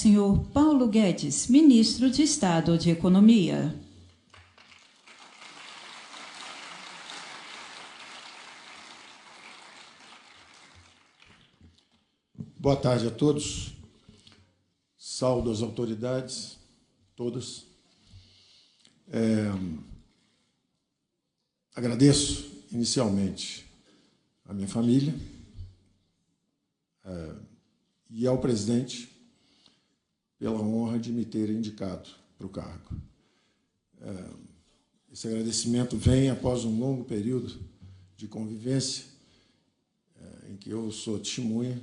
senhor Paulo Guedes, ministro de Estado de Economia. Boa tarde a todos. Saúdo as autoridades, todas. Agradeço, inicialmente, à minha família e ao presidente pela honra de me ter indicado para o cargo. Esse agradecimento vem após um longo período de convivência em que eu sou testemunha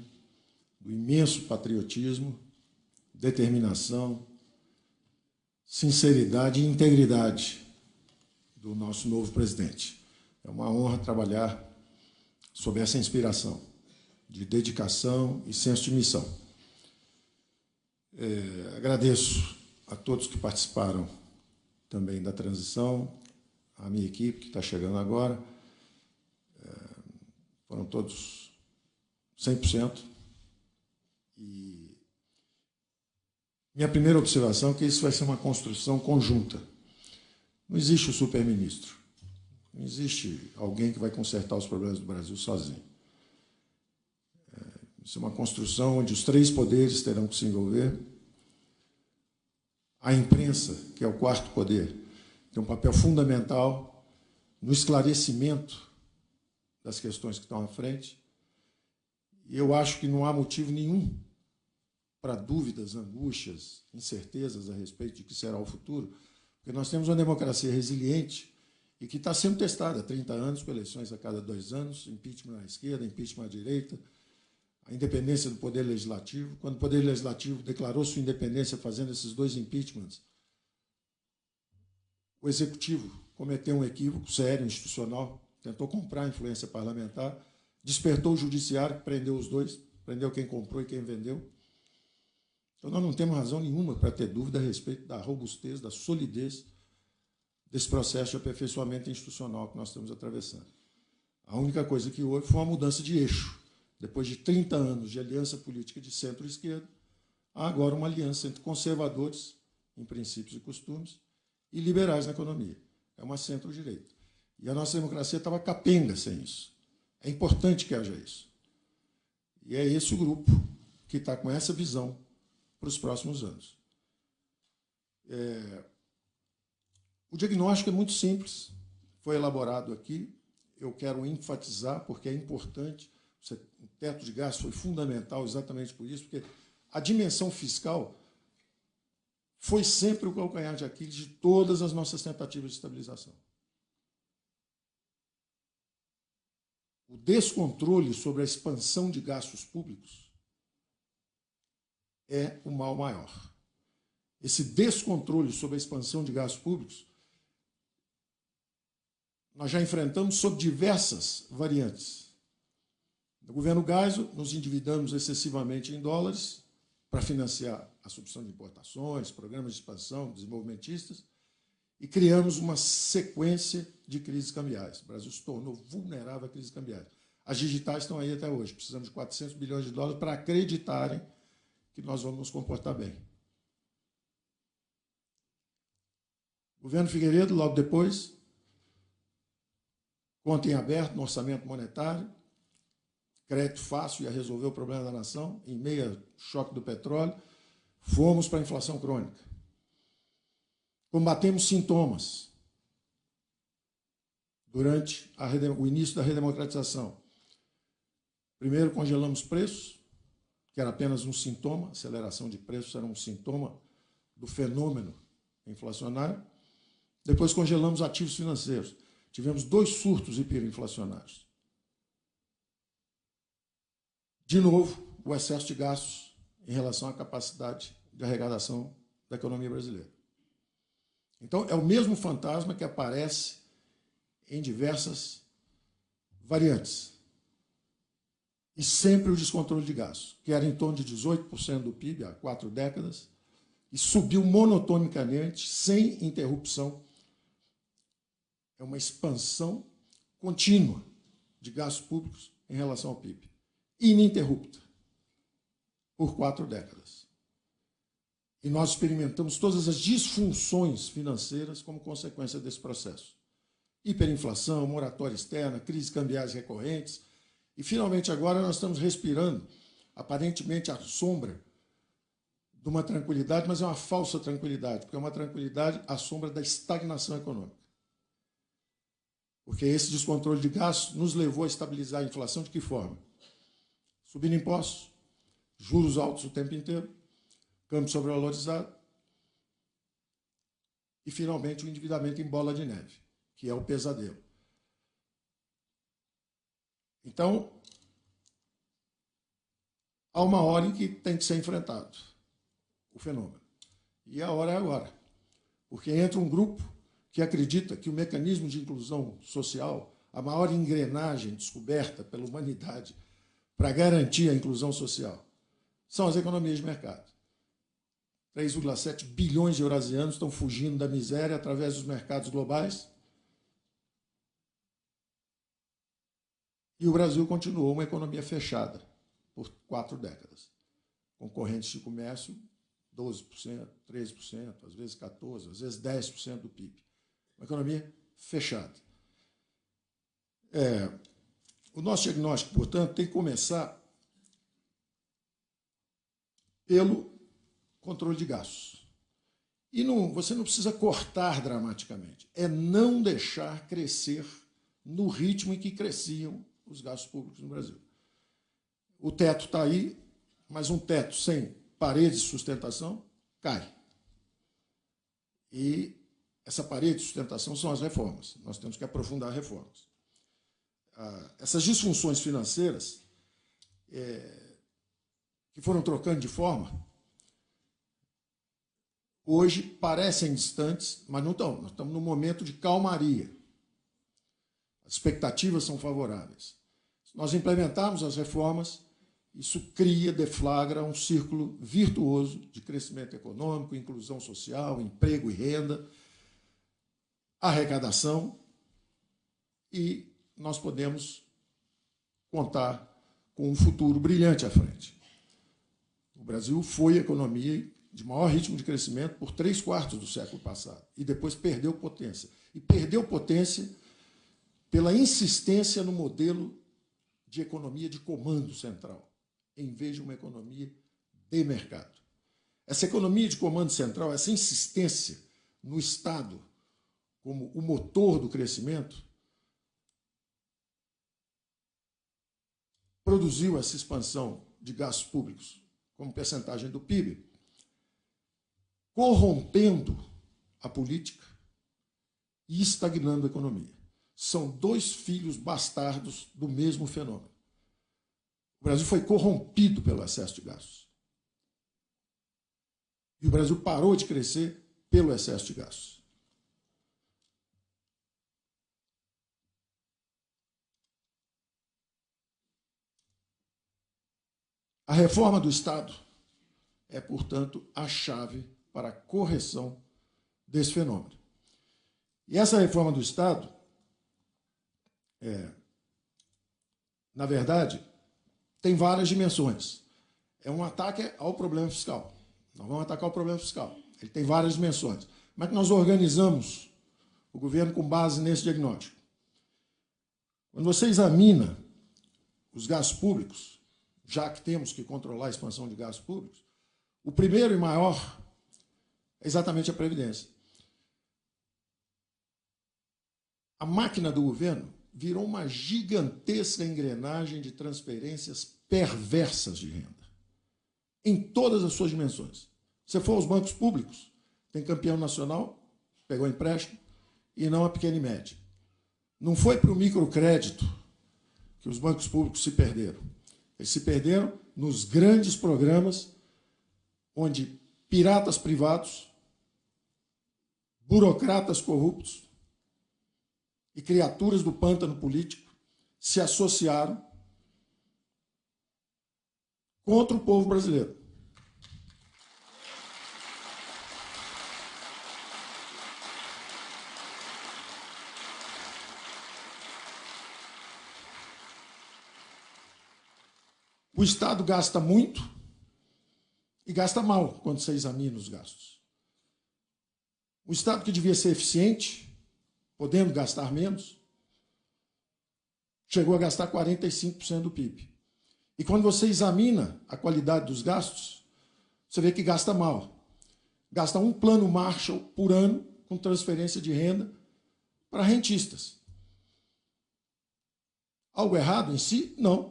do imenso patriotismo, determinação, sinceridade e integridade do nosso novo presidente. É uma honra trabalhar sob essa inspiração de dedicação e senso de missão. Agradeço a todos que participaram também da transição, a minha equipe que está chegando agora. Foram todos 100%. E minha primeira observação é que isso vai ser uma construção conjunta. Não existe o superministro. Não existe alguém que vai consertar os problemas do Brasil sozinho. Isso é uma construção onde os três poderes terão que se envolver. A imprensa, que é o quarto poder, tem um papel fundamental no esclarecimento das questões que estão à frente. E eu acho que não há motivo nenhum para dúvidas, angústias, incertezas a respeito de que será o futuro, porque nós temos uma democracia resiliente e que está sendo testada há 30 anos, com eleições a cada 2 anos, impeachment à esquerda, impeachment à direita, a independência do Poder Legislativo. Quando o Poder Legislativo declarou sua independência fazendo esses 2 impeachments, o Executivo cometeu um equívoco sério, institucional, tentou comprar a influência parlamentar, despertou o Judiciário, que prendeu os 2, prendeu quem comprou e quem vendeu. Então, nós não temos razão nenhuma para ter dúvida a respeito da robustez, da solidez desse processo de aperfeiçoamento institucional que nós estamos atravessando. A única coisa que houve foi uma mudança de eixo. Depois de 30 anos de aliança política de centro-esquerda, há agora uma aliança entre conservadores, em princípios e costumes, e liberais na economia. É uma centro-direita. E a nossa democracia estava capenga sem isso. É importante que haja isso. E é esse o grupo que está com essa visão para os próximos anos. O diagnóstico é muito simples, foi elaborado aqui, eu quero enfatizar, porque é importante, o teto de gastos foi fundamental exatamente por isso, porque a dimensão fiscal foi sempre o calcanhar de Aquiles de todas as nossas tentativas de estabilização. O descontrole sobre a expansão de gastos públicos é o mal maior. Esse descontrole sobre a expansão de gastos públicos nós já enfrentamos sob diversas variantes. No governo Geisel, nos endividamos excessivamente em dólares para financiar a substituição de importações, programas de expansão desenvolvimentistas, e criamos uma sequência de crises cambiais. O Brasil se tornou vulnerável a crises cambiais. As digitais estão aí até hoje. Precisamos de 400 bilhões de dólares para acreditarem que nós vamos nos comportar bem. Governo Figueiredo, logo depois, conta em aberto no orçamento monetário, crédito fácil ia resolver o problema da nação, em meio ao choque do petróleo, fomos para a inflação crônica. Combatemos sintomas durante o início da redemocratização. Primeiro, congelamos preços, que era apenas um sintoma, aceleração de preços era um sintoma do fenômeno inflacionário. Depois, congelamos ativos financeiros. Tivemos 2 surtos hiperinflacionários. De novo, o excesso de gastos em relação à capacidade de arrecadação da economia brasileira. Então, é o mesmo fantasma que aparece em diversas variantes. E sempre o descontrole de gastos, que era em torno de 18% do PIB há 4 décadas, e subiu monotonicamente, sem interrupção. É uma expansão contínua de gastos públicos em relação ao PIB, ininterrupta, por 4 décadas. E nós experimentamos todas as disfunções financeiras como consequência desse processo. Hiperinflação, moratória externa, crises cambiais recorrentes. E, finalmente, agora nós estamos respirando, aparentemente, a sombra de uma tranquilidade, mas é uma falsa tranquilidade, porque é uma tranquilidade à sombra da estagnação econômica. Porque esse descontrole de gastos nos levou a estabilizar a inflação de que forma? Subindo impostos, juros altos o tempo inteiro, câmbio sobrevalorizado e, finalmente, o endividamento em bola de neve, que é o pesadelo. Então, há uma hora em que tem que ser enfrentado o fenômeno. E a hora é agora. Porque entra um grupo que acredita que o mecanismo de inclusão social, a maior engrenagem descoberta pela humanidade para garantir a inclusão social, são as economias de mercado. 3,7 bilhões de eurasianos estão fugindo da miséria através dos mercados globais. E o Brasil continuou uma economia fechada por 4 décadas. Concorrentes de comércio, 12%, 13%, às vezes 14%, às vezes 10% do PIB. Uma economia fechada. O nosso diagnóstico, portanto, tem que começar pelo controle de gastos. E você não precisa cortar dramaticamente, é não deixar crescer no ritmo em que cresciam os gastos públicos no Brasil. O teto está aí, mas um teto sem parede de sustentação cai. E essa parede de sustentação são as reformas. Nós temos que aprofundar reformas. Essas disfunções financeiras que foram trocando de forma, hoje parecem distantes, mas não estão. Nós estamos num momento de calmaria. As expectativas são favoráveis. Se nós implementarmos as reformas, isso cria, deflagra um círculo virtuoso de crescimento econômico, inclusão social, emprego e renda, arrecadação, e nós podemos contar com um futuro brilhante à frente. O Brasil foi a economia de maior ritmo de crescimento por 3/4 do século passado, e depois perdeu potência. E perdeu potência pela insistência no modelo de economia de comando central, em vez de uma economia de mercado. Essa economia de comando central, essa insistência no Estado como o motor do crescimento, produziu essa expansão de gastos públicos como percentagem do PIB, corrompendo a política e estagnando a economia. São 2 filhos bastardos do mesmo fenômeno. O Brasil foi corrompido pelo excesso de gastos. E o Brasil parou de crescer pelo excesso de gastos. A reforma do Estado é, portanto, a chave para a correção desse fenômeno. E essa reforma do Estado, na verdade, tem várias dimensões. É um ataque ao problema fiscal. Nós vamos atacar o problema fiscal. Ele tem várias dimensões. Como é que nós organizamos o governo com base nesse diagnóstico? Quando você examina os gastos públicos, já que temos que controlar a expansão de gastos públicos, o primeiro e maior é exatamente a Previdência. A máquina do governo virou uma gigantesca engrenagem de transferências perversas de renda, em todas as suas dimensões. Se for aos bancos públicos, tem campeão nacional, pegou empréstimo, e não a pequena e média. Não foi para o microcrédito que os bancos públicos se perderam. Eles se perderam nos grandes programas onde piratas privados, burocratas corruptos e criaturas do pântano político se associaram contra o povo brasileiro. O Estado gasta muito e gasta mal quando você examina os gastos. O Estado que devia ser eficiente, podendo gastar menos, chegou a gastar 45% do PIB. E quando você examina a qualidade dos gastos, você vê que gasta mal. Gasta um plano Marshall por ano com transferência de renda para rentistas. Algo errado em si? Não.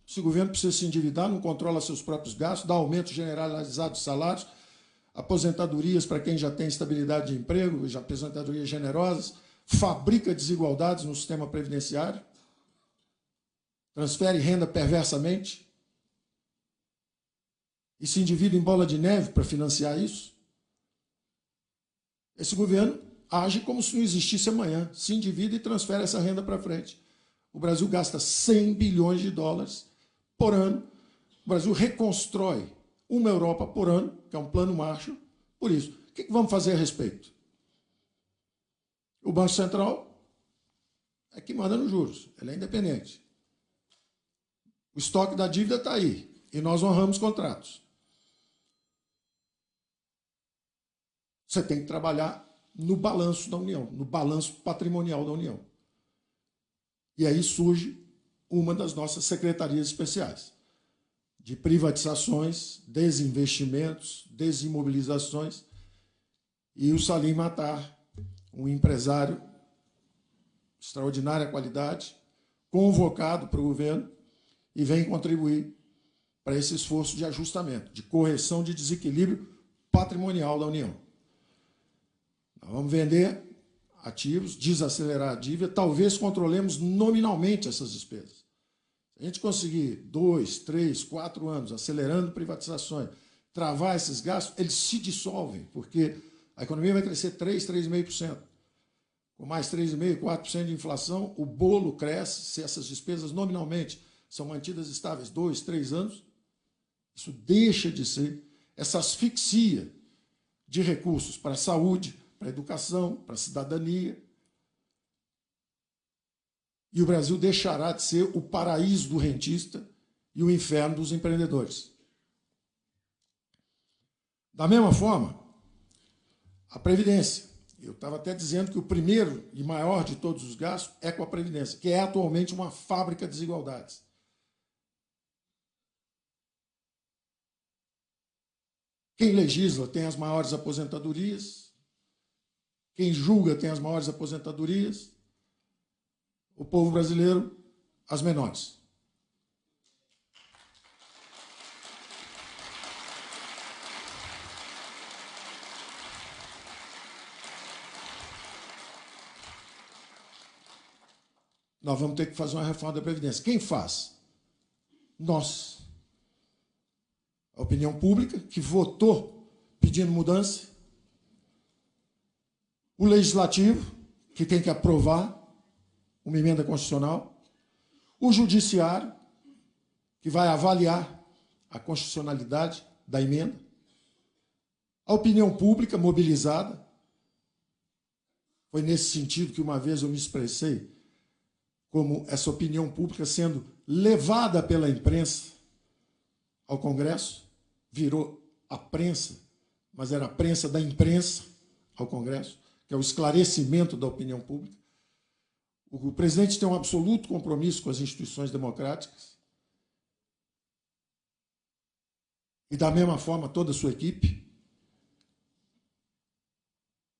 Se o governo precisa se endividar, não controla seus próprios gastos, dá aumento generalizado de salários, aposentadorias para quem já tem estabilidade de emprego, aposentadorias generosas, fabrica desigualdades no sistema previdenciário, transfere renda perversamente e se endivida em bola de neve para financiar isso. Esse governo age como se não existisse amanhã, se endivida e transfere essa renda para frente. O Brasil gasta 100 bilhões de dólares por ano. O Brasil reconstrói uma Europa por ano, que é um plano Marshall, por isso. O que vamos fazer a respeito? O Banco Central é que manda nos juros, ele é independente. O estoque da dívida está aí, e nós honramos contratos. Você tem que trabalhar no balanço da União, no balanço patrimonial da União. E aí surge uma das nossas secretarias especiais, de privatizações, desinvestimentos, desimobilizações, e o Salim Matar, um empresário de extraordinária qualidade, convocado para o governo, e vem contribuir para esse esforço de ajustamento, de correção de desequilíbrio patrimonial da União. Nós vamos vender ativos, desacelerar a dívida, talvez controlemos nominalmente essas despesas. Se a gente conseguir 2, 3, 4 anos acelerando privatizações, travar esses gastos, eles se dissolvem, porque a economia vai crescer 3, 3,5%. Com mais 3,5%, 4% de inflação, o bolo cresce. Se essas despesas nominalmente são mantidas estáveis 2, 3 anos, isso deixa de ser essa asfixia de recursos para a saúde, para a educação, para a cidadania. E o Brasil deixará de ser o paraíso do rentista e o inferno dos empreendedores. Da mesma forma, a Previdência. Eu estava até dizendo que o primeiro e maior de todos os gastos é com a Previdência, que é atualmente uma fábrica de desigualdades. Quem legisla tem as maiores aposentadorias, quem julga tem as maiores aposentadorias, o povo brasileiro, as menores. Nós vamos ter que fazer uma reforma da Previdência. Quem faz? Nós. A opinião pública, que votou pedindo mudança. O Legislativo, que tem que aprovar uma emenda constitucional. O Judiciário, que vai avaliar a constitucionalidade da emenda. A opinião pública mobilizada. Foi nesse sentido que uma vez eu me expressei como essa opinião pública sendo levada pela imprensa ao Congresso, virou a prensa, mas era a prensa da imprensa ao Congresso, que é o esclarecimento da opinião pública. O presidente tem um absoluto compromisso com as instituições democráticas e, da mesma forma, toda a sua equipe.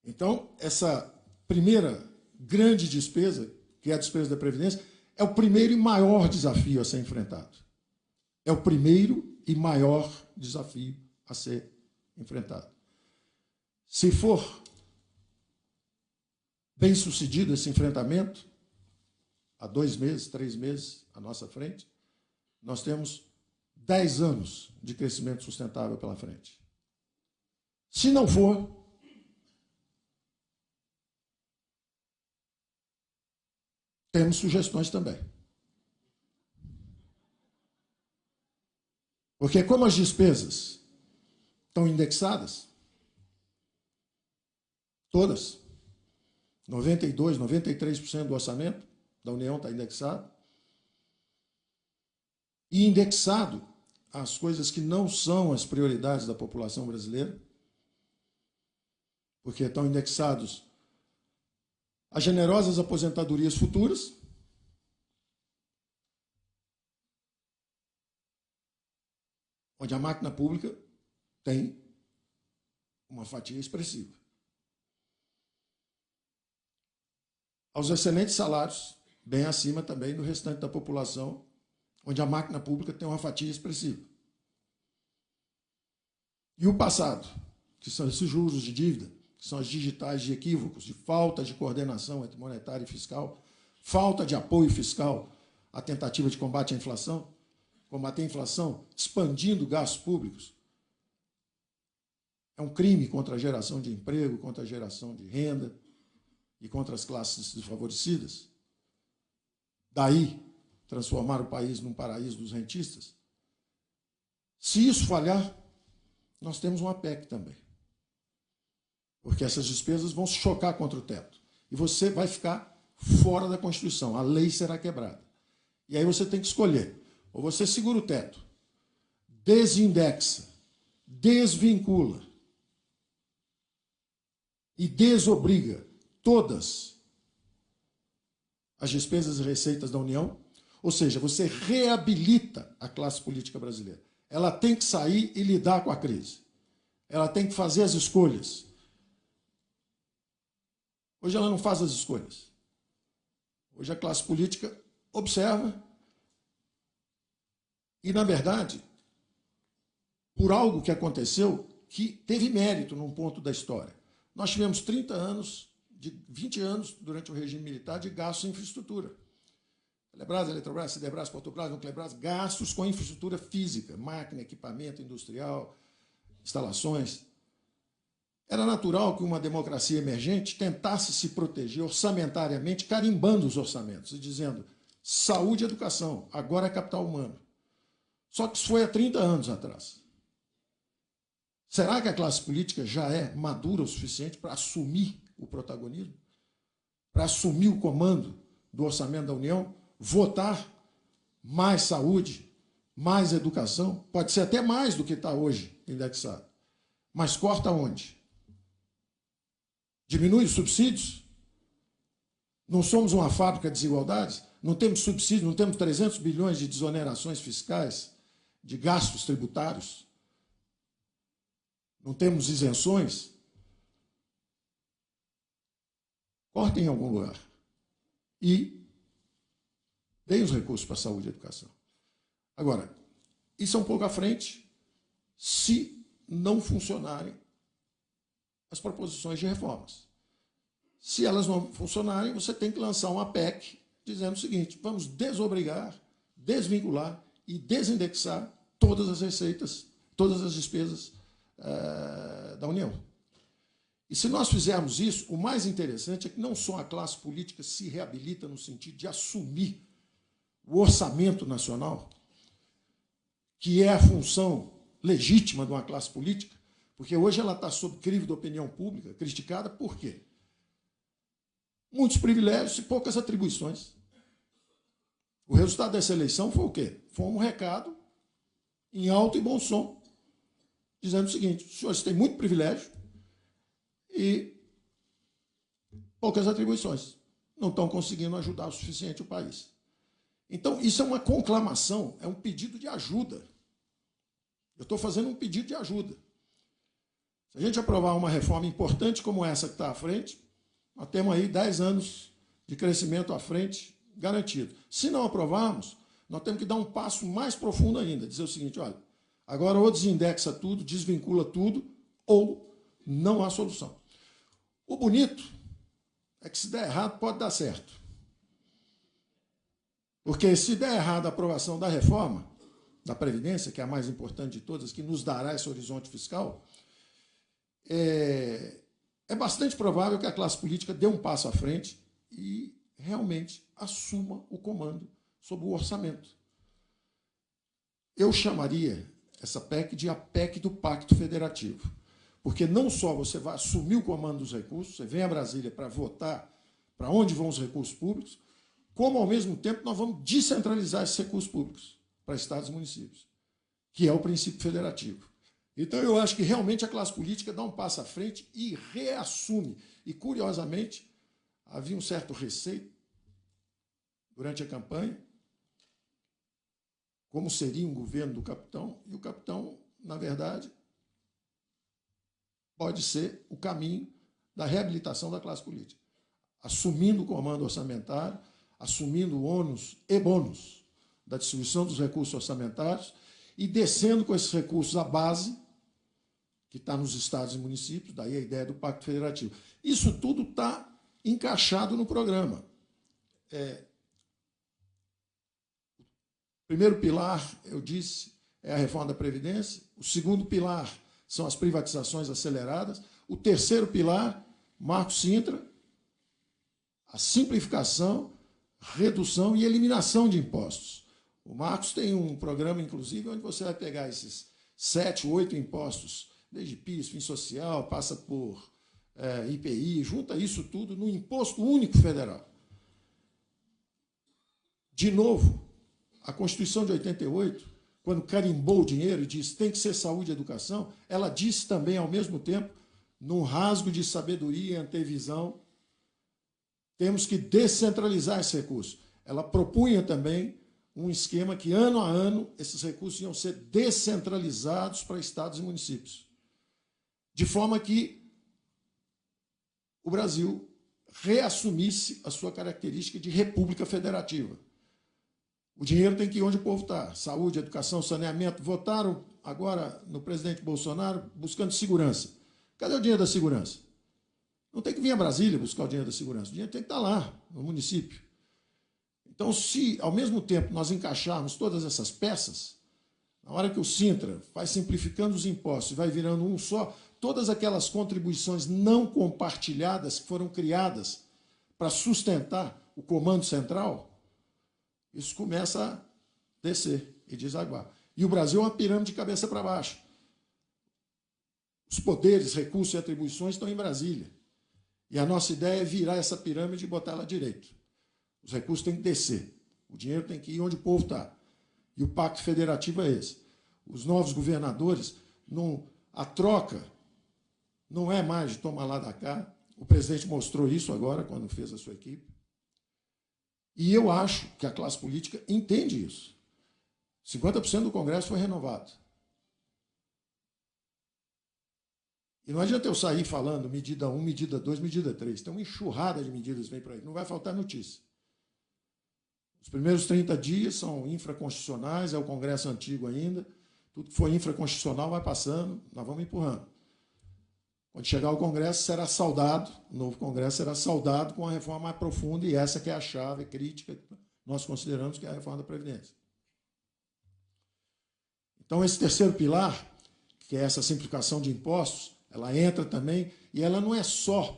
Então, essa primeira grande despesa, que é a despesa da Previdência, é o primeiro e maior desafio a ser enfrentado. É o primeiro e maior desafio a ser enfrentado. Se for bem sucedido esse enfrentamento, há 2 meses, 3 meses à nossa frente, nós temos 10 anos de crescimento sustentável pela frente. Se não for, temos sugestões também. Porque como as despesas estão indexadas, todas, 92%, 93% do orçamento da União está indexado, e indexado as coisas que não são as prioridades da população brasileira, porque estão indexados a generosas aposentadorias futuras, onde a máquina pública tem uma fatia expressiva. Aos excelentes salários, bem acima também do restante da população, onde a máquina pública tem uma fatia expressiva. E o passado, que são esses juros de dívida, que são as digitais de equívocos, de falta de coordenação entre monetária e fiscal, falta de apoio fiscal à tentativa de combate à inflação, combater a inflação expandindo gastos públicos, é um crime contra a geração de emprego, contra a geração de renda e contra as classes desfavorecidas. Daí, transformar o país num paraíso dos rentistas. Se isso falhar, nós temos uma PEC também. Porque essas despesas vão se chocar contra o teto. E você vai ficar fora da Constituição. A lei será quebrada. E aí você tem que escolher. Ou você segura o teto, desindexa, desvincula e desobriga todas as despesas e receitas da União, ou seja, você reabilita a classe política brasileira. Ela tem que sair e lidar com a crise. Ela tem que fazer as escolhas. Hoje ela não faz as escolhas. Hoje a classe política observa e, na verdade, por algo que aconteceu que teve mérito num ponto da história. Nós tivemos 30 anos, 20 anos, durante o regime militar, de gastos em infraestrutura. Telebrás, Eletrobras, Siderbras, Portobras, Nuclebras, gastos com infraestrutura física, máquina, equipamento industrial, instalações. Era natural que uma democracia emergente tentasse se proteger orçamentariamente, carimbando os orçamentos e dizendo saúde e educação, agora é capital humano. Só que isso foi há 30 anos atrás. Será que a classe política já é madura o suficiente para assumir o protagonismo? Para assumir o comando do orçamento da União? Votar mais saúde, mais educação? Pode ser até mais do que está hoje indexado. Mas corta onde? Diminui os subsídios? Não somos uma fábrica de desigualdades? Não temos subsídios, não temos 300 bilhões de desonerações fiscais, de gastos tributários? Não temos isenções? Cortem em algum lugar. E deem os recursos para a saúde e educação. Agora, isso é um pouco à frente se não funcionarem as proposições de reformas. Se elas não funcionarem, você tem que lançar uma PEC dizendo o seguinte: vamos desobrigar, desvincular e desindexar todas as receitas, todas as despesas da União. E se nós fizermos isso, o mais interessante é que não só a classe política se reabilita no sentido de assumir o orçamento nacional, que é a função legítima de uma classe política, porque hoje ela está sob crivo da opinião pública, criticada por quê? Muitos privilégios e poucas atribuições. O resultado dessa eleição foi o quê? Foi um recado em alto e bom som, dizendo o seguinte: os senhores têm muito privilégio e poucas atribuições. Não estão conseguindo ajudar o suficiente o país. Então, isso é uma conclamação, é um pedido de ajuda. Eu estou fazendo um pedido de ajuda. Se a gente aprovar uma reforma importante como essa que está à frente, nós temos aí 10 anos de crescimento à frente garantido. Se não aprovarmos, nós temos que dar um passo mais profundo ainda, dizer o seguinte: olha, agora ou desindexa tudo, desvincula tudo, ou não há solução. O bonito é que se der errado, pode dar certo. Porque se der errado a aprovação da reforma da Previdência, que é a mais importante de todas, que nos dará esse horizonte fiscal, é bastante provável que a classe política dê um passo à frente e realmente assuma o comando sobre o orçamento. Eu chamaria essa PEC de a PEC do Pacto Federativo, porque não só você vai assumir o comando dos recursos, você vem a Brasília para votar para onde vão os recursos públicos, como, ao mesmo tempo, nós vamos descentralizar esses recursos públicos para estados e municípios. que é o princípio federativo. Então, eu acho que realmente a classe política dá um passo à frente e reassume. E, curiosamente, havia um certo receio durante a campanha, como seria um governo do capitão, e o capitão, na verdade, pode ser o caminho da reabilitação da classe política, assumindo o comando orçamentário, assumindo o ônus e bônus da distribuição dos recursos orçamentários e descendo com esses recursos à base, que está nos estados e municípios, daí a ideia do Pacto Federativo. Isso tudo está encaixado no programa. O primeiro pilar, eu disse, é a reforma da Previdência. O segundo pilar são as privatizações aceleradas. O terceiro pilar, Marco Sintra, a simplificação, redução e eliminação de impostos. O Marcos tem um programa, inclusive, onde você vai pegar esses 7, 8 impostos, desde PIS, Fim Social, passa por IPI, junta isso tudo no Imposto Único Federal. De novo, a Constituição de 88, quando carimbou o dinheiro e disse tem que ser saúde e educação, ela disse também, ao mesmo tempo, num rasgo de sabedoria e antevisão, temos que descentralizar esse recurso. Ela propunha também um esquema que, ano a ano, esses recursos iam ser descentralizados para estados e municípios, de forma que o Brasil reassumisse a sua característica de república federativa. O dinheiro tem que ir onde o povo está. Saúde, educação, saneamento. Votaram agora no presidente Bolsonaro buscando segurança. Cadê o dinheiro da segurança? Não tem que vir a Brasília buscar o dinheiro da segurança. O dinheiro tem que estar lá, no município. Então, se, ao mesmo tempo, nós encaixarmos todas essas peças, na hora que o Sintra vai simplificando os impostos e vai virando um só, todas aquelas contribuições não compartilhadas que foram criadas para sustentar o comando central, isso começa a descer e desaguar. E o Brasil é uma pirâmide de cabeça para baixo. Os poderes, recursos e atribuições estão em Brasília. E a nossa ideia é virar essa pirâmide e botar ela direito. Os recursos têm que descer. O dinheiro tem que ir onde o povo está. E o Pacto Federativo é esse. Os novos governadores, a troca não é mais de tomar lá da cá. O presidente mostrou isso agora, quando fez a sua equipe. E eu acho que a classe política entende isso. 50% do Congresso foi renovado. E não adianta eu sair falando medida 1, medida 2, medida 3. Tem uma enxurrada de medidas que vem para aí. Não vai faltar notícia. Os primeiros 30 dias são infraconstitucionais, é o Congresso antigo ainda. Tudo que for infraconstitucional vai passando, nós vamos empurrando. Quando chegar o Congresso, será saudado, o novo Congresso será saudado com uma reforma mais profunda, e essa que é a chave crítica que nós consideramos que é a reforma da Previdência. Então, esse terceiro pilar, que é essa simplificação de impostos, ela entra também, e ela não é só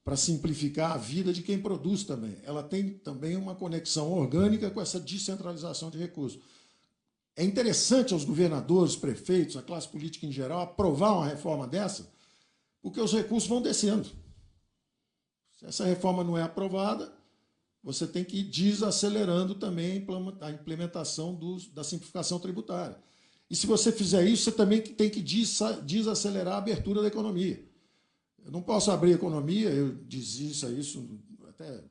para simplificar a vida de quem produz também. Ela tem também uma conexão orgânica com essa descentralização de recursos. É interessante aos governadores, prefeitos, a classe política em geral, aprovar uma reforma dessa, porque os recursos vão descendo. Se essa reforma não é aprovada, você tem que ir desacelerando também a implementação da simplificação tributária. E se você fizer isso, você também tem que desacelerar a abertura da economia. Eu não posso abrir a economia, eu disse isso, até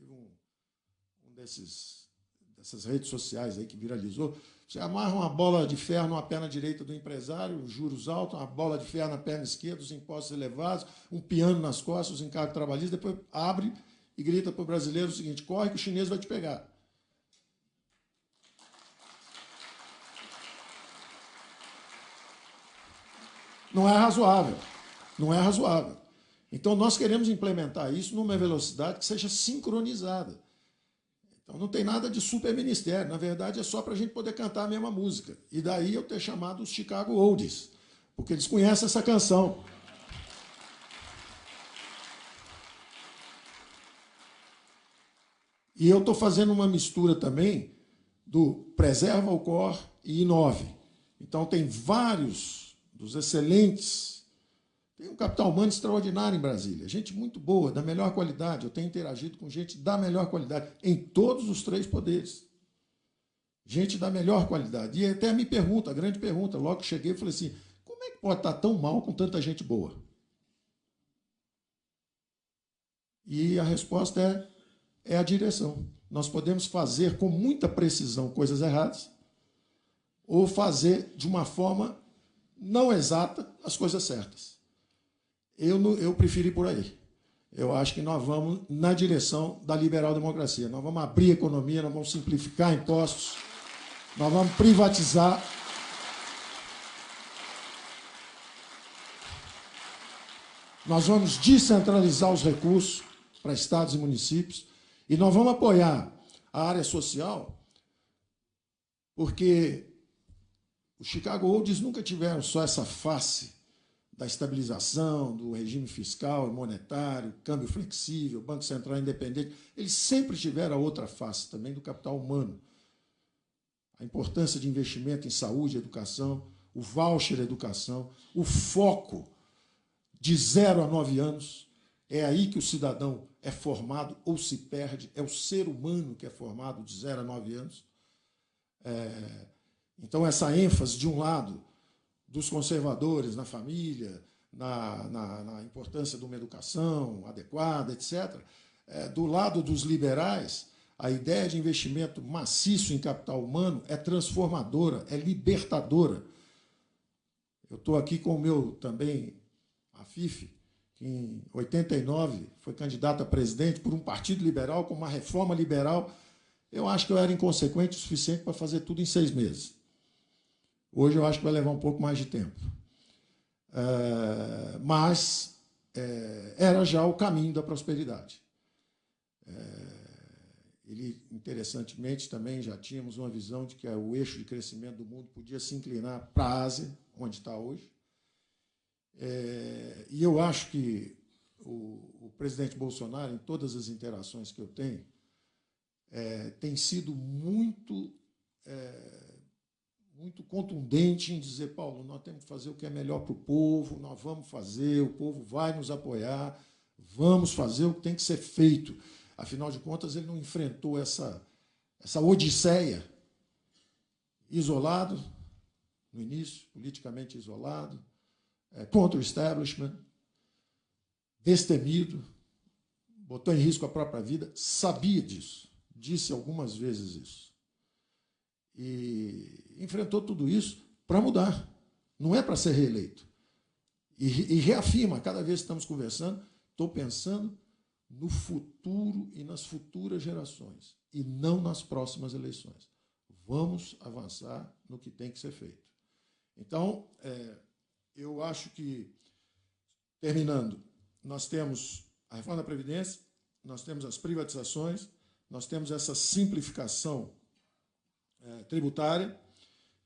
teve dessas redes sociais aí que viralizou. Você amarra uma bola de ferro numa perna direita do empresário, juros altos, uma bola de ferro na perna esquerda, os impostos elevados, um piano nas costas, os encargos trabalhistas, depois abre e grita para o brasileiro o seguinte: corre que o chinês vai te pegar. Não é razoável. Não é razoável. Então, nós queremos implementar isso numa velocidade que seja sincronizada. Então, não tem nada de superministério. Na verdade, é só para a gente poder cantar a mesma música. E daí eu ter chamado os Chicago Oldies, porque eles conhecem essa canção. E eu estou fazendo uma mistura também do Preserva o Cor e Inove. Então, tem vários dos excelentes. Tem um capital humano extraordinário em Brasília, gente muito boa, da melhor qualidade. Eu tenho interagido com gente da melhor qualidade, em todos os 3 poderes. gente da melhor qualidade. E até me pergunta, a grande pergunta, logo que cheguei, eu falei assim, como é que pode estar tão mal com tanta gente boa? E a resposta é a direção. Nós podemos fazer com muita precisão coisas erradas ou fazer de uma forma não exata as coisas certas. Eu prefiro ir por aí. Eu acho que nós vamos na direção da liberal-democracia. Nós vamos abrir a economia, nós vamos simplificar impostos, nós vamos privatizar. Nós vamos descentralizar os recursos para estados e municípios e nós vamos apoiar a área social, porque os Chicago Olds nunca tiveram só essa face da estabilização, do regime fiscal e monetário, câmbio flexível, Banco Central independente. Eles sempre tiveram a outra face também do capital humano. A importância de investimento em saúde e educação, o voucher educação, o foco de 0 a 9 anos. É aí que o cidadão é formado ou se perde. É o ser humano que é formado de 0 a 9 anos. Então, essa ênfase, de um lado, dos conservadores na família, na importância de uma educação adequada, etc. Do lado dos liberais, a ideia de investimento maciço em capital humano é transformadora, é libertadora. Eu estou aqui com o meu também, Afife, que em 89 foi candidato a presidente por um partido liberal, com uma reforma liberal. Eu acho que eu era inconsequente o suficiente para fazer tudo em 6 meses. Hoje eu acho que vai levar um pouco mais de tempo. Mas era já o caminho da prosperidade. Ele, interessantemente, também já tínhamos uma visão de que o eixo de crescimento do mundo podia se inclinar para a Ásia, onde está hoje. E eu acho que o presidente Bolsonaro, em todas as interações que eu tenho, tem sido muito contundente em dizer, Paulo, nós temos que fazer o que é melhor para o povo, nós vamos fazer, o povo vai nos apoiar, vamos fazer o que tem que ser feito. Afinal de contas, ele não enfrentou essa odisseia isolado, no início, politicamente isolado, contra o establishment, destemido, botou em risco a própria vida, sabia disso, disse algumas vezes isso. E enfrentou tudo isso para mudar, não é para ser reeleito. E reafirma, cada vez que estamos conversando, estou pensando no futuro e nas futuras gerações, e não nas próximas eleições. Vamos avançar no que tem que ser feito. Então, eu acho que, terminando, nós temos a reforma da Previdência, nós temos as privatizações, nós temos essa simplificação tributária,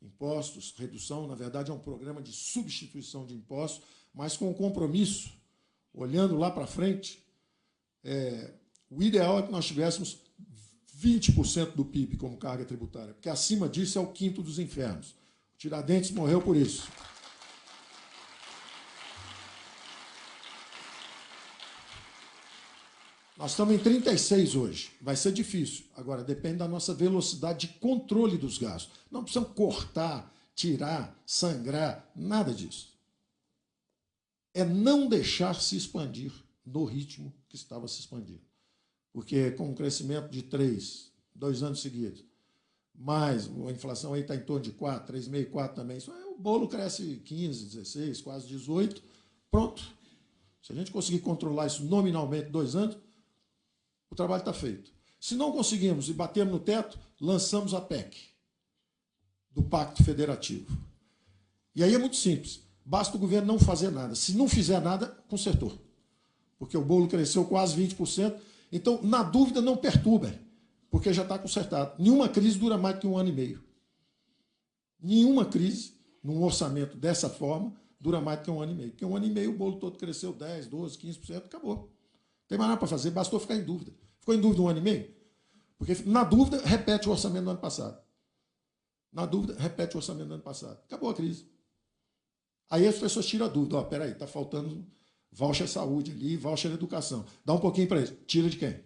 impostos, redução, na verdade é um programa de substituição de impostos, mas com o compromisso, olhando lá para frente, o ideal é que nós tivéssemos 20% do PIB como carga tributária, porque acima disso é o quinto dos infernos. O Tiradentes morreu por isso. Nós estamos em 36 hoje. Vai ser difícil. Agora, depende da nossa velocidade de controle dos gastos. Não precisamos cortar, tirar, sangrar, nada disso. É não deixar se expandir no ritmo que estava se expandindo. Porque com um crescimento de 2 anos seguidos, mais a inflação aí está em torno de 4, 3,5, 4 também, o bolo cresce 15, 16, quase 18, pronto. Se a gente conseguir controlar isso nominalmente 2 anos, o trabalho está feito. Se não conseguimos e batemos no teto, lançamos a PEC, do Pacto Federativo. E aí é muito simples. Basta o governo não fazer nada. Se não fizer nada, consertou. Porque o bolo cresceu quase 20%. Então, na dúvida, não perturbem, porque já está consertado. Nenhuma crise dura mais do que 1 ano e meio. Nenhuma crise, num orçamento dessa forma, dura mais do que 1 ano e meio. Porque 1 ano e meio o bolo todo cresceu 10%, 12%, 15%, acabou. Não tem mais nada para fazer, bastou ficar em dúvida. Ficou em dúvida 1 ano e meio? Porque, na dúvida, repete o orçamento do ano passado. Na dúvida, repete o orçamento do ano passado. Acabou a crise. Aí as pessoas tiram a dúvida. Peraí, está faltando voucher saúde ali, voucher educação. Dá um pouquinho para isso. Tira de quem?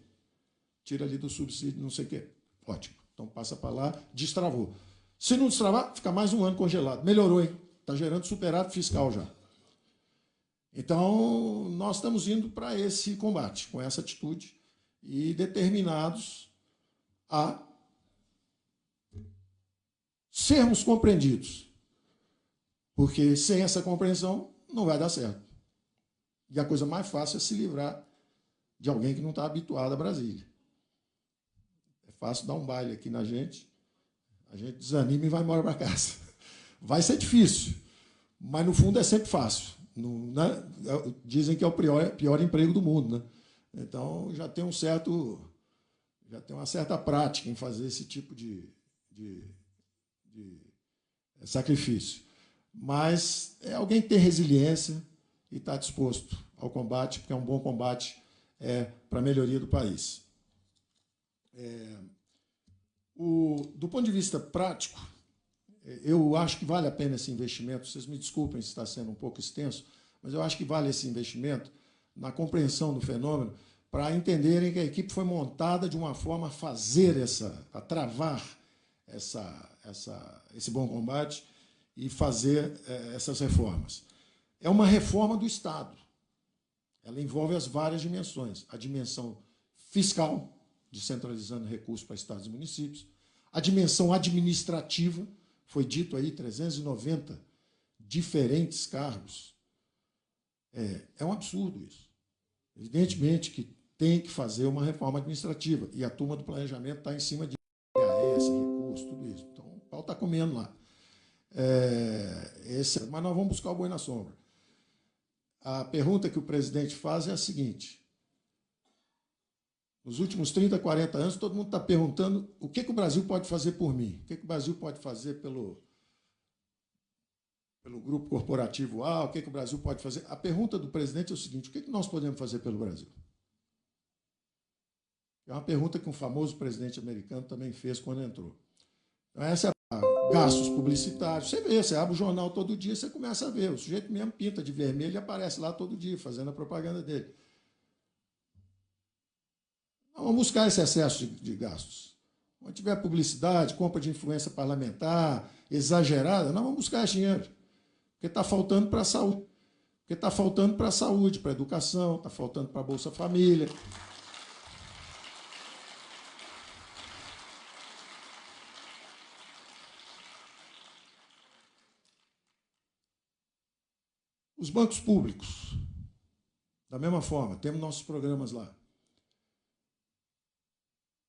Tira ali do subsídio, não sei o quê. Ótimo. Então, passa para lá, destravou. Se não destravar, fica mais um ano congelado. Melhorou, hein? Está gerando superávit fiscal já. Então, nós estamos indo para esse combate, com essa atitude, e determinados a sermos compreendidos. Porque sem essa compreensão, não vai dar certo. E a coisa mais fácil é se livrar de alguém que não está habituado a Brasília. É fácil dar um baile aqui na gente, a gente desanima e vai embora para casa. Vai ser difícil, mas no fundo é sempre fácil. Dizem que é o pior emprego do mundo, né? Então já tem uma certa prática em fazer esse tipo de sacrifício. Mas é alguém que tem resiliência e está disposto ao combate, porque é um bom combate para a melhoria do país. Do ponto de vista prático, eu acho que vale a pena esse investimento. Vocês me desculpem se está sendo um pouco extenso, mas eu acho que vale esse investimento na compreensão do fenômeno, para entenderem que a equipe foi montada de uma forma a travar esse bom combate e fazer essas reformas. É uma reforma do Estado. Ela envolve as várias dimensões. A dimensão fiscal, descentralizando recursos para estados e municípios, a dimensão administrativa, foi dito aí 390 diferentes cargos. É um absurdo isso. Evidentemente que tem que fazer uma reforma administrativa, e a turma do planejamento está em cima de IAS, recursos, tudo isso. Então, o pau está comendo lá. Mas nós vamos buscar o boi na sombra. A pergunta que o presidente faz é a seguinte: nos últimos 30, 40 anos, todo mundo está perguntando o que o Brasil pode fazer por mim, o que o Brasil pode fazer pelo grupo corporativo A, o que o Brasil pode fazer. A pergunta do presidente é o seguinte: o que nós podemos fazer pelo Brasil? É uma pergunta que um famoso presidente americano também fez quando entrou. Então, essa é gastos publicitários. Você vê, você abre o jornal todo dia, você começa a ver. O sujeito mesmo pinta de vermelho e aparece lá todo dia, fazendo a propaganda dele. Vamos buscar esse excesso de gastos. Quando tiver publicidade, compra de influência parlamentar, exagerada, nós vamos buscar esse dinheiro. Porque está faltando para a saúde. Porque está faltando para a saúde, para a educação, está faltando para a Bolsa Família. Os bancos públicos, da mesma forma, temos nossos programas lá.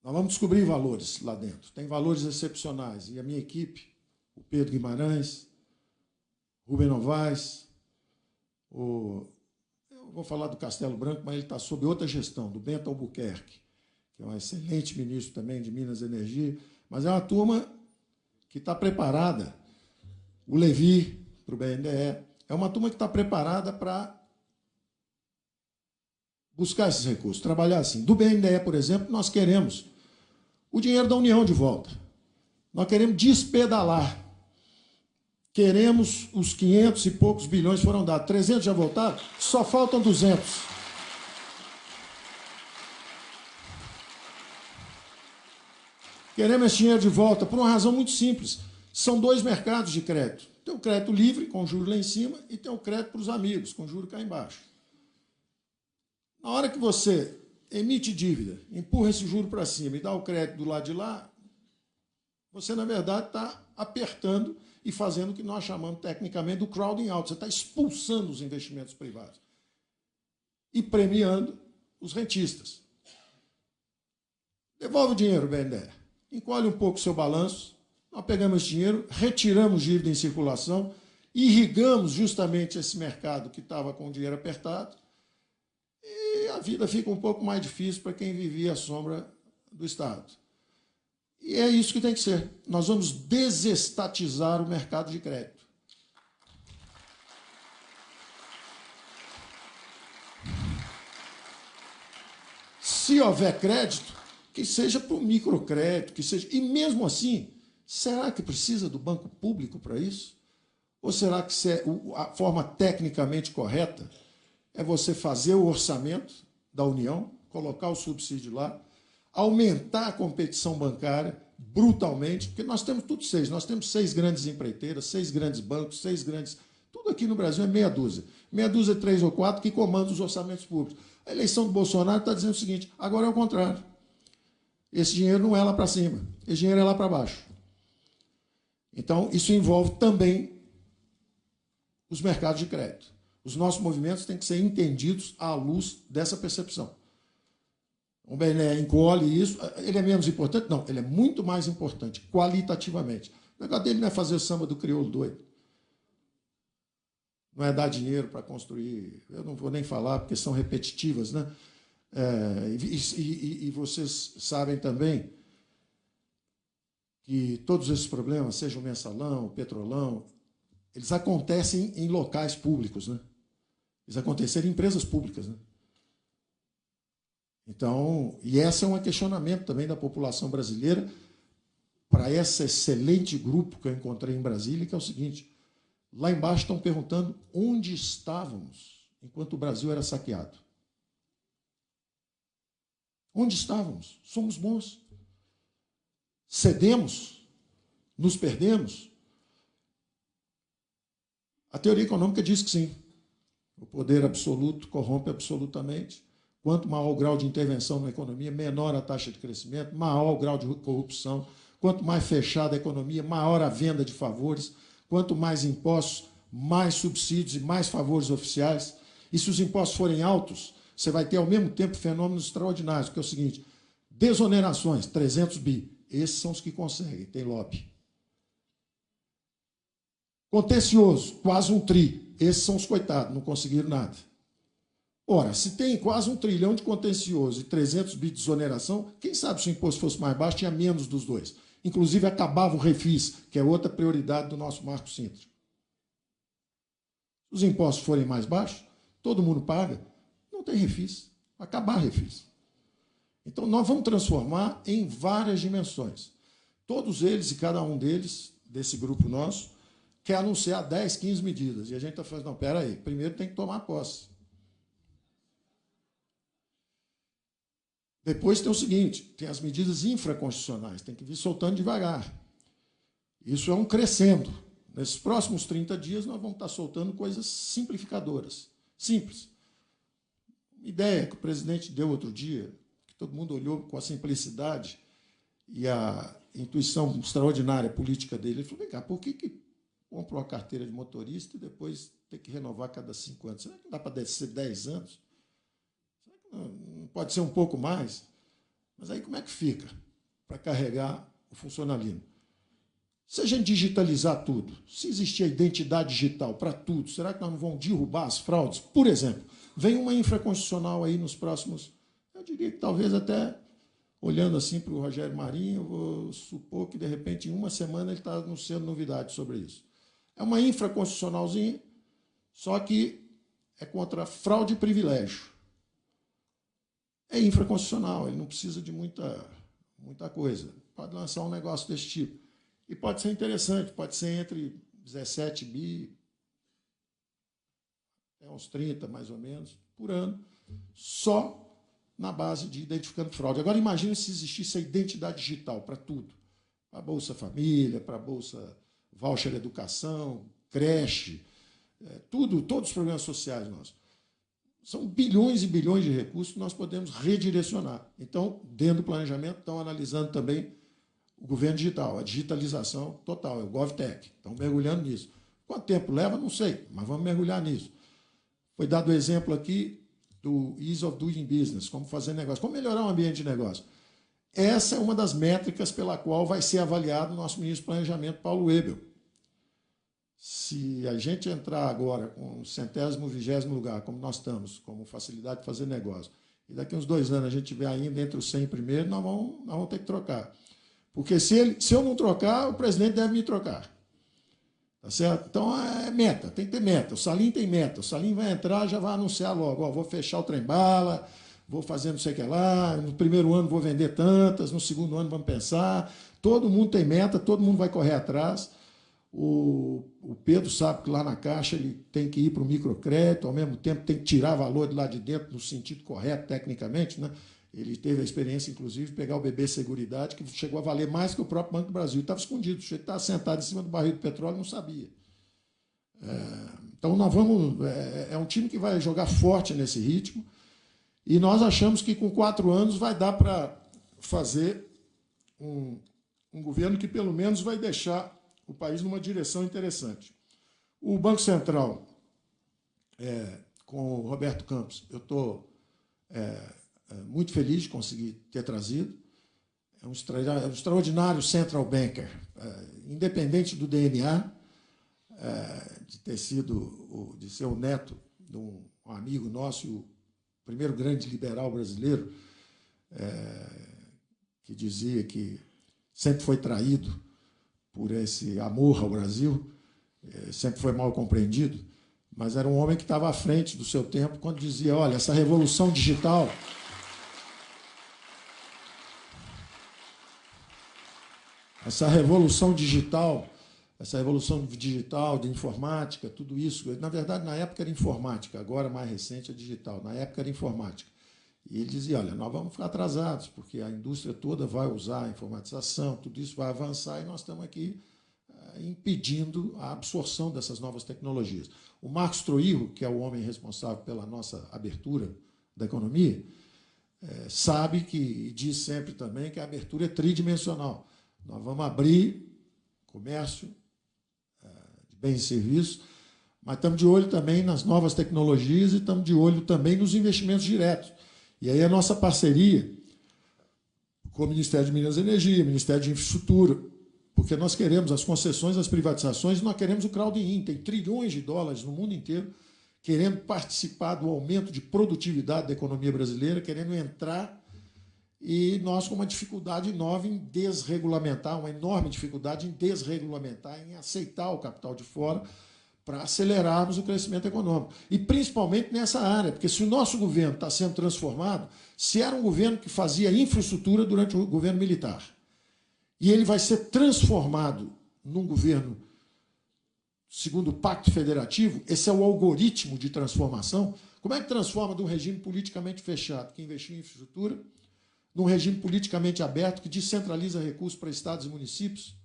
Nós vamos descobrir valores lá dentro. Tem valores excepcionais. E a minha equipe, o Pedro Guimarães, Rubem Novaes, eu vou falar do Castelo Branco, mas ele está sob outra gestão, do Bento Albuquerque, que é um excelente ministro também de Minas e Energia, mas é uma turma que está preparada, o Levi, para o BNDE, é uma turma que está preparada para buscar esses recursos, trabalhar assim. Do BNDE, por exemplo, nós queremos o dinheiro da União de volta. Nós queremos despedalar. Queremos os 500 e poucos bilhões que foram dados. 300 já voltaram, só faltam 200. Queremos esse dinheiro de volta por uma razão muito simples. São dois mercados de crédito. Tem o crédito livre, com juros lá em cima, e tem o crédito para os amigos, com juros cá embaixo. Na hora que você emite dívida, empurra esse juro para cima e dá o crédito do lado de lá, você, na verdade, está apertando e fazendo o que nós chamamos tecnicamente do crowding out. Você está expulsando os investimentos privados e premiando os rentistas. Devolve o dinheiro, BNDE. Encolhe um pouco o seu balanço. Nós pegamos esse dinheiro, retiramos dívida em circulação, irrigamos justamente esse mercado que estava com o dinheiro apertado, e a vida fica um pouco mais difícil para quem vivia à sombra do Estado. E é isso que tem que ser. Nós vamos desestatizar o mercado de crédito. Se houver crédito, que seja para o microcrédito, que seja. E mesmo assim, será que precisa do banco público para isso? Ou será que a forma tecnicamente correta é você fazer o orçamento da União, colocar o subsídio lá, aumentar a competição bancária, brutalmente, porque nós temos tudo seis. Nós temos 6 grandes empreiteiras, 6 grandes bancos, 6 grandes... Tudo aqui no Brasil é meia dúzia. Meia dúzia, 3 ou 4, que comandam os orçamentos públicos. A eleição do Bolsonaro está dizendo o seguinte, agora é o contrário. Esse dinheiro não é lá para cima, esse dinheiro é lá para baixo. Então, isso envolve também os mercados de crédito. Os nossos movimentos têm que ser entendidos à luz dessa percepção. O BNE encolhe isso. Ele é menos importante? Não, ele é muito mais importante, qualitativamente. O negócio dele não é fazer o samba do crioulo doido. Não é dar dinheiro para construir... Eu não vou nem falar, porque são repetitivas, né? E vocês sabem também que todos esses problemas, seja o mensalão, o petrolão, eles acontecem em locais públicos, né? Eles aconteceram em empresas públicas, né? Então, e esse é um questionamento também da população brasileira para esse excelente grupo que eu encontrei em Brasília, que é o seguinte: lá embaixo estão perguntando onde estávamos enquanto o Brasil era saqueado. Onde estávamos? Somos bons. Cedemos? Nos perdemos? A teoria econômica diz que sim. O poder absoluto corrompe absolutamente. Quanto maior o grau de intervenção na economia, menor a taxa de crescimento, maior o grau de corrupção. Quanto mais fechada a economia, maior a venda de favores. Quanto mais impostos, mais subsídios e mais favores oficiais. E se os impostos forem altos, você vai ter, ao mesmo tempo, fenômenos extraordinários, que é o seguinte: desonerações, 300 bi. Esses são os que conseguem, tem lobby. Contencioso, quase 1 tri. Esses são os coitados, não conseguiram nada. Ora, se tem quase 1 trilhão de contencioso e 300 bi de desoneração, quem sabe se o imposto fosse mais baixo, tinha menos dos dois. Inclusive, acabava o refis, que é outra prioridade do nosso Marco Sintra. Se os impostos forem mais baixos, todo mundo paga, não tem refis. Vai acabar refis. Então, nós vamos transformar em várias dimensões. Todos eles e cada um deles, desse grupo nosso, quer anunciar 10, 15 medidas. E a gente está falando, não, espera aí, primeiro tem que tomar posse. Depois tem o seguinte, tem as medidas infraconstitucionais, tem que vir soltando devagar. Isso é um crescendo. Nesses próximos 30 dias, nós vamos estar soltando coisas simplificadoras. Simples. Uma ideia que o presidente deu outro dia, que todo mundo olhou com a simplicidade e a intuição extraordinária política dele. Ele falou, vem cá, por que compra uma carteira de motorista e depois tem que renovar a cada 5 anos? Será que não dá para ser 10 anos? Será que não pode ser um pouco mais? Mas aí como é que fica para carregar o funcionalismo? Se a gente digitalizar tudo, se existir a identidade digital para tudo, será que nós não vamos derrubar as fraudes? Por exemplo, vem uma infraconstitucional aí nos próximos, eu diria que talvez até, olhando assim para o Rogério Marinho, eu vou supor que, de repente, em uma semana ele está anunciando novidades sobre isso. É uma infraconstitucionalzinha, só que é contra fraude e privilégio. É infraconstitucional, ele não precisa de muita coisa. Pode lançar um negócio desse tipo. E pode ser interessante, pode ser entre 17 bi, até uns 30, mais ou menos, por ano, só na base de identificando fraude. Agora, imagine se existisse a identidade digital para tudo. Para a Bolsa Família, para a Bolsa Voucher Educação, creche, tudo, todos os programas sociais nossos. São bilhões e bilhões de recursos que nós podemos redirecionar. Então, dentro do planejamento, estão analisando também o governo digital, a digitalização total, é o GovTech. Estão mergulhando nisso. Quanto tempo leva? Não sei, mas vamos mergulhar nisso. Foi dado o exemplo aqui do Ease of Doing Business, como fazer negócio, como melhorar o ambiente de negócio. Essa é uma das métricas pela qual vai ser avaliado o nosso ministro do Planejamento, Paulo Webel. Se a gente entrar agora com o 100º, 20º lugar, como nós estamos, como facilidade de fazer negócio, e daqui uns 2 anos a gente estiver ainda entre os 100 primeiros, nós vamos ter que trocar. Porque se eu não trocar, o presidente deve me trocar. Tá certo? Então, é meta, tem que ter meta. O Salim tem meta. O Salim vai entrar, já vai anunciar logo. Ó, vou fechar o trem-bala, vou fazer não sei o que lá, no primeiro ano vou vender tantas, no segundo ano vamos pensar. Todo mundo tem meta, todo mundo vai correr atrás. O Pedro sabe que lá na Caixa ele tem que ir para o microcrédito, ao mesmo tempo tem que tirar valor de lá de dentro no sentido correto, tecnicamente, né? Ele teve a experiência, inclusive, de pegar o BB Seguridade, que chegou a valer mais que o próprio Banco do Brasil. Estava escondido, o sujeito estava sentado em cima do barril de petróleo e não sabia. Então, nós vamos. É um time que vai jogar forte nesse ritmo, e nós achamos que, com 4 anos, vai dar para fazer um governo que, pelo menos, vai deixar o país numa direção interessante. O Banco Central, com o Roberto Campos, eu estou muito feliz de conseguir ter trazido. É um extraordinário central banker, independente do DNA, de ser o neto de um amigo nosso, o primeiro grande liberal brasileiro, que dizia que sempre foi traído por esse amor ao Brasil, sempre foi mal compreendido, mas era um homem que estava à frente do seu tempo quando dizia, olha, essa revolução digital essa revolução digital de informática, tudo isso, na verdade, na época era informática, agora, mais recente, é digital. Na época era informática. E ele dizia, olha, nós vamos ficar atrasados, porque a indústria toda vai usar a informatização, tudo isso vai avançar, e nós estamos aqui impedindo a absorção dessas novas tecnologias. O Marcos Troillo, que é o homem responsável pela nossa abertura da economia, sabe que, e diz sempre também, que a abertura é tridimensional. Nós vamos abrir comércio de bens e serviços, mas estamos de olho também nas novas tecnologias e estamos de olho também nos investimentos diretos. E aí a nossa parceria com o Ministério de Minas e Energia, Ministério de Infraestrutura, porque nós queremos as concessões, as privatizações, nós queremos o crowd-in, tem trilhões de dólares no mundo inteiro querendo participar do aumento de produtividade da economia brasileira, querendo entrar. E nós com uma dificuldade enorme em desregulamentar, uma enorme dificuldade em desregulamentar, em aceitar o capital de fora para acelerarmos o crescimento econômico. E principalmente nessa área, porque se o nosso governo está sendo transformado, se era um governo que fazia infraestrutura durante o governo militar, e ele vai ser transformado num governo segundo o Pacto Federativo, esse é o algoritmo de transformação. Como é que transforma de um regime politicamente fechado, que investiu em infraestrutura, num regime politicamente aberto que descentraliza recursos para estados e municípios,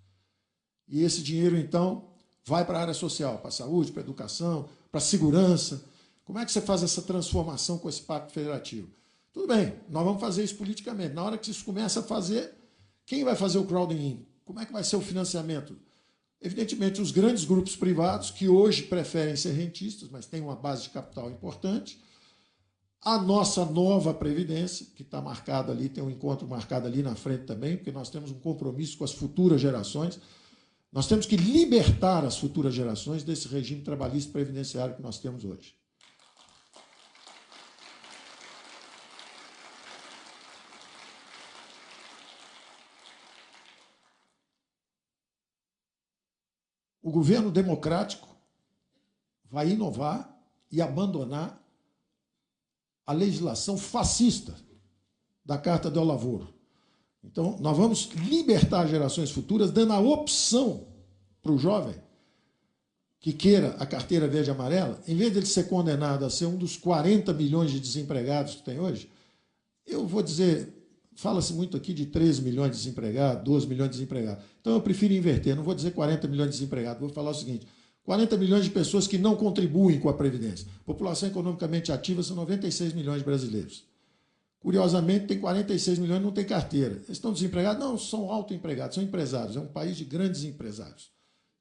e esse dinheiro, então, vai para a área social, para a saúde, para a educação, para a segurança. Como é que você faz essa transformação com esse pacto federativo? Tudo bem, nós vamos fazer isso politicamente. Na hora que isso começa a fazer, quem vai fazer o crowding? Como é que vai ser o financiamento? Evidentemente, os grandes grupos privados, que hoje preferem ser rentistas, mas têm uma base de capital importante, a nossa nova Previdência, que está marcada ali, tem um encontro marcado ali na frente também, porque nós temos um compromisso com as futuras gerações. Nós temos que libertar as futuras gerações desse regime trabalhista previdenciário que nós temos hoje. O governo democrático vai inovar e abandonar a legislação fascista da Carta del Lavoro. Então, nós vamos libertar gerações futuras, dando a opção para o jovem que queira a carteira verde e amarela, em vez de ele ser condenado a ser um dos 40 milhões de desempregados que tem hoje, eu vou dizer, fala-se muito aqui de 13 milhões de desempregados, 12 milhões de desempregados. Então, eu prefiro inverter, não vou dizer 40 milhões de desempregados, vou falar o seguinte, 40 milhões de pessoas que não contribuem com a Previdência. População economicamente ativa são 96 milhões de brasileiros. Curiosamente, tem 46 milhões que não têm carteira. Eles estão desempregados? Não, são autoempregados, são empresários. É um país de grandes empresários.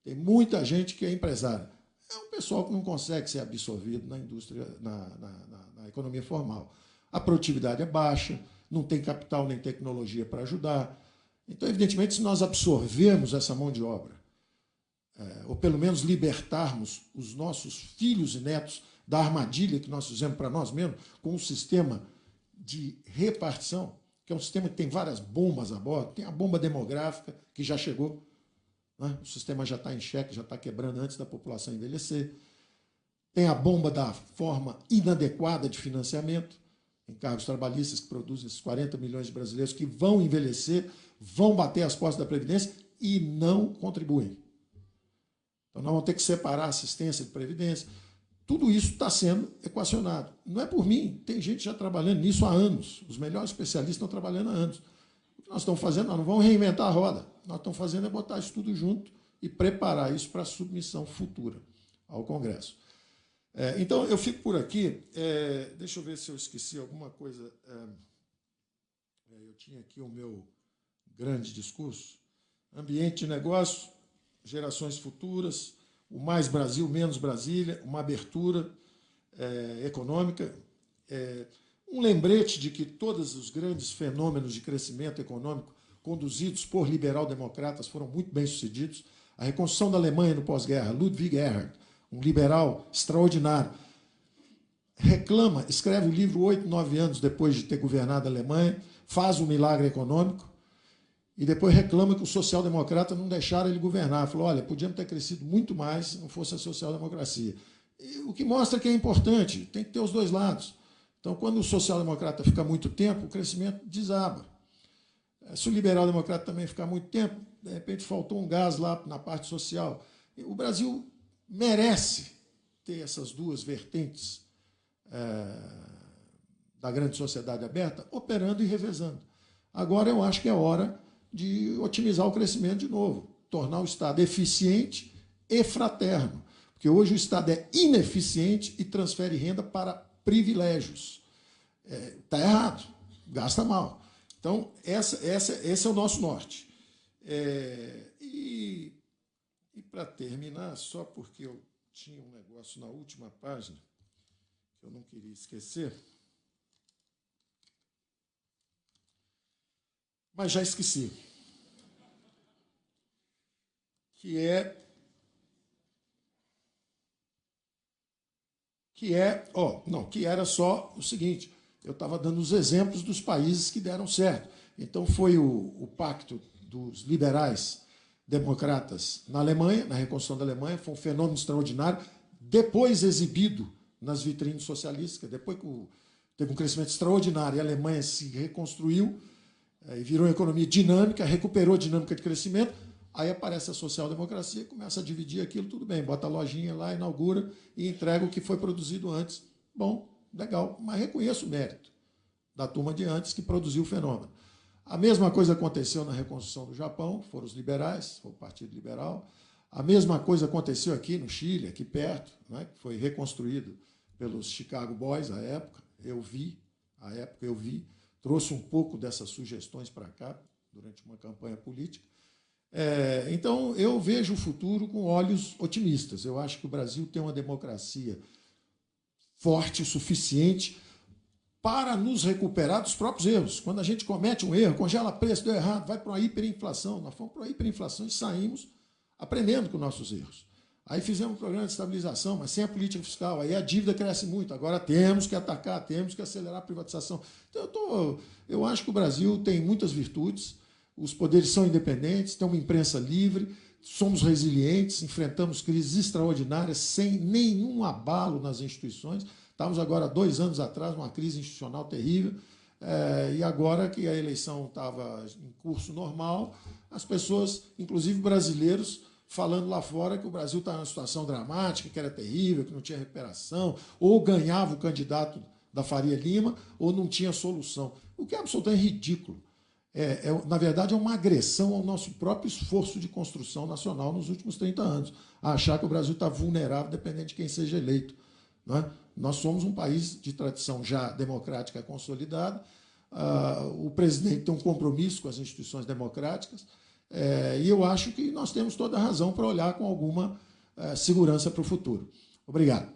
Tem muita gente que é empresária. É um pessoal que não consegue ser absorvido na indústria, na economia formal. A produtividade é baixa, não tem capital nem tecnologia para ajudar. Então, evidentemente, se nós absorvermos essa mão de obra, ou pelo menos libertarmos os nossos filhos e netos da armadilha que nós fizemos para nós mesmos, com um sistema de repartição, que é um sistema que tem várias bombas a bordo, tem a bomba demográfica, que já chegou, né? O sistema já está em xeque, já está quebrando antes da população envelhecer, tem a bomba da forma inadequada de financiamento, encargos trabalhistas que produzem esses 40 milhões de brasileiros que vão envelhecer, vão bater as portas da Previdência e não contribuem. Então, nós vamos ter que separar a assistência de previdência. Tudo isso está sendo equacionado. Não é por mim, tem gente já trabalhando nisso há anos. Os melhores especialistas estão trabalhando há anos. O que nós estamos fazendo, nós não vamos reinventar a roda. Nós estamos fazendo é botar isso tudo junto e preparar isso para a submissão futura ao Congresso. Então, eu fico por aqui. Deixa eu ver se eu esqueci alguma coisa. Eu tinha aqui o meu grande discurso. Ambiente de negócio, gerações futuras, o mais Brasil, menos Brasília, uma abertura econômica, um lembrete de que todos os grandes fenômenos de crescimento econômico conduzidos por liberal-democratas foram muito bem-sucedidos. A reconstrução da Alemanha no pós-guerra, Ludwig Erhard, um liberal extraordinário, reclama, escreve o livro 8, 9 anos depois de ter governado a Alemanha, faz um milagre econômico, e depois reclama que os social-democratas não deixaram ele governar. Falou, olha, podíamos ter crescido muito mais se não fosse a social-democracia. O que mostra que é importante, tem que ter os dois lados. Então, quando o social-democrata fica muito tempo, o crescimento desaba. Se o liberal-democrata também ficar muito tempo, de repente faltou um gás lá na parte social. O Brasil merece ter essas duas vertentes da grande sociedade aberta operando e revezando. Agora, eu acho que é hora de otimizar o crescimento de novo, tornar o Estado eficiente e fraterno, porque hoje o Estado é ineficiente e transfere renda para privilégios. Está errado, gasta mal. Então, esse é o nosso norte. E para terminar, só porque eu tinha um negócio na última página que eu não queria esquecer, mas já esqueci, que era só o seguinte, eu estava dando os exemplos dos países que deram certo. Então, foi o pacto dos liberais democratas na Alemanha, na reconstrução da Alemanha, foi um fenômeno extraordinário, depois exibido nas vitrines socialistas, depois que teve um crescimento extraordinário e a Alemanha se reconstruiu, e virou uma economia dinâmica, recuperou a dinâmica de crescimento, aí aparece a social-democracia, começa a dividir aquilo, tudo bem, bota a lojinha lá, inaugura e entrega o que foi produzido antes. Bom, legal, mas reconheço o mérito da turma de antes que produziu o fenômeno. A mesma coisa aconteceu na reconstrução do Japão, foram os liberais, foi o Partido Liberal. A mesma coisa aconteceu aqui no Chile, aqui perto, né, que foi reconstruído pelos Chicago Boys à época. Eu vi, trouxe um pouco dessas sugestões para cá, durante uma campanha política. Então, eu vejo o futuro com olhos otimistas. Eu acho que o Brasil tem uma democracia forte o suficiente para nos recuperar dos próprios erros. Quando a gente comete um erro, congela preço, deu errado, vai para uma hiperinflação. Nós fomos para uma hiperinflação e saímos aprendendo com nossos erros. Aí fizemos um programa de estabilização, mas sem a política fiscal. Aí a dívida cresce muito. Agora temos que atacar, temos que acelerar a privatização. Então, eu acho que o Brasil tem muitas virtudes, os poderes são independentes, tem uma imprensa livre, somos resilientes, enfrentamos crises extraordinárias sem nenhum abalo nas instituições. Estávamos agora, 2 anos atrás, numa crise institucional terrível, e agora que a eleição estava em curso normal, as pessoas, inclusive brasileiros, falando lá fora que o Brasil está numa situação dramática, que era terrível, que não tinha recuperação, ou ganhava o candidato da Faria Lima, ou não tinha solução. O que é absolutamente ridículo. Na verdade, é uma agressão ao nosso próprio esforço de construção nacional nos últimos 30 anos, a achar que o Brasil está vulnerável, dependendo de quem seja eleito. Não é? Nós somos um país de tradição já democrática consolidada, o presidente tem um compromisso com as instituições democráticas, e eu acho que nós temos toda a razão para olhar com alguma segurança para o futuro. Obrigado.